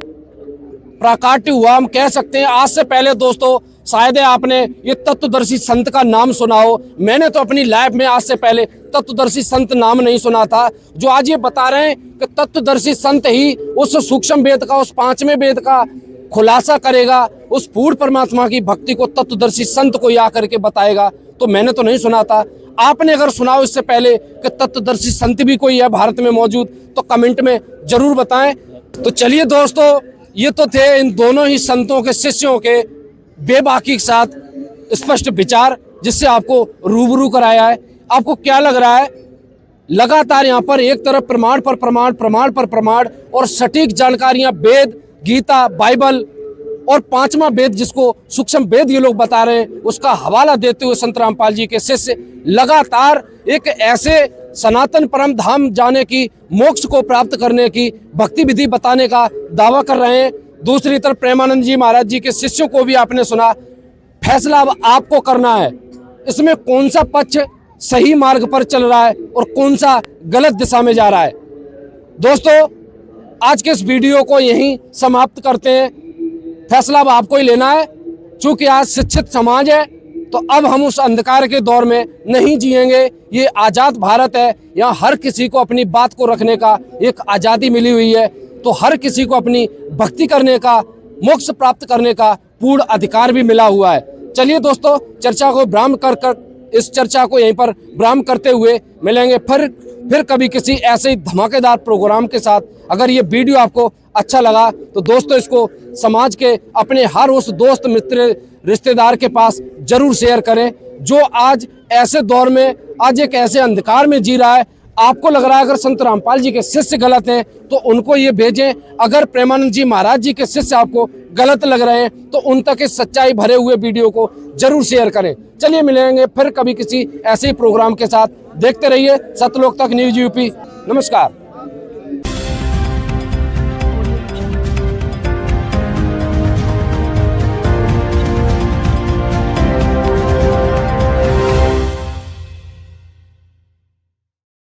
प्राकट्य हुआ, हम कह सकते हैं। आज से पहले दोस्तों शायद आपने ये तत्वदर्शी संत का नाम सुना हो, मैंने तो अपनी लाइफ में आज से पहले तत्वदर्शी संत नाम नहीं सुना था। जो आज ये बता रहे हैं कि तत्वदर्शी संत ही उस सूक्ष्म वेद का, उस 5वें वेद का खुलासा करेगा, उस पूर्ण परमात्मा की भक्ति को तत्वदर्शी संत को आकर के बताएगा, तो मैंने तो नहीं सुना था। आपने अगर सुना हो इससे पहले कि तत्वदर्शी संत भी कोई है भारत में मौजूद, तो कमेंट में जरूर बताएं। तो चलिए दोस्तों, ये तो थे इन दोनों ही संतों के शिष्यों के बेबाकी के साथ स्पष्ट विचार, जिससे आपको रूबरू कराया है। आपको क्या लग रहा है? लगातार यहाँ पर एक तरफ प्रमाण पर प्रमाण, प्रमाण पर प्रमाण और सटीक जानकारियां, वेद, गीता, बाइबल और पांचवा वेद जिसको सूक्ष्म वेद ये लोग बता रहे हैं, उसका हवाला देते हुए संत रामपाल जी के शिष्य लगातार एक ऐसे सनातन परम धाम जाने की, मोक्ष को प्राप्त करने की भक्ति विधि बताने का दावा कर रहे हैं। दूसरी तरफ प्रेमानंद जी महाराज जी के शिष्यों को भी आपने सुना। फैसला अब आपको करना है, इसमें कौन सा पक्ष सही मार्ग पर चल रहा है और कौन सा गलत दिशा में जा रहा है। दोस्तों, आज के इस वीडियो को यहीं समाप्त करते हैं। फैसला अब आपको ही लेना है। चूंकि आज शिक्षित समाज है, तो अब हम उस अंधकार के दौर में नहीं जिएंगे। ये आज़ाद भारत है, यहाँ हर किसी को अपनी बात को रखने का एक आज़ादी मिली हुई है। तो हर किसी को अपनी भक्ति करने का, मोक्ष प्राप्त करने का पूर्ण अधिकार भी मिला हुआ है। चलिए दोस्तों, चर्चा को विराम कर इस चर्चा को यहीं पर विराम करते हुए मिलेंगे फिर कभी किसी ऐसे ही धमाकेदार प्रोग्राम के साथ। अगर ये वीडियो आपको अच्छा लगा तो दोस्तों इसको समाज के अपने हर उस दोस्त, मित्र, रिश्तेदार के पास जरूर शेयर करें जो आज ऐसे दौर में, आज एक ऐसे अंधकार में जी रहा है। आपको लग रहा है अगर संत रामपाल जी के शिष्य गलत हैं तो उनको ये भेजें। अगर प्रेमानंद जी महाराज जी के शिष्य आपको गलत लग रहे हैं तो उन तक इस सच्चाई भरे हुए वीडियो को जरूर शेयर करें। चलिए मिलेंगे फिर कभी किसी ऐसे ही प्रोग्राम के साथ। देखते रहिए सतलोक तक न्यूज यूपी। नमस्कार।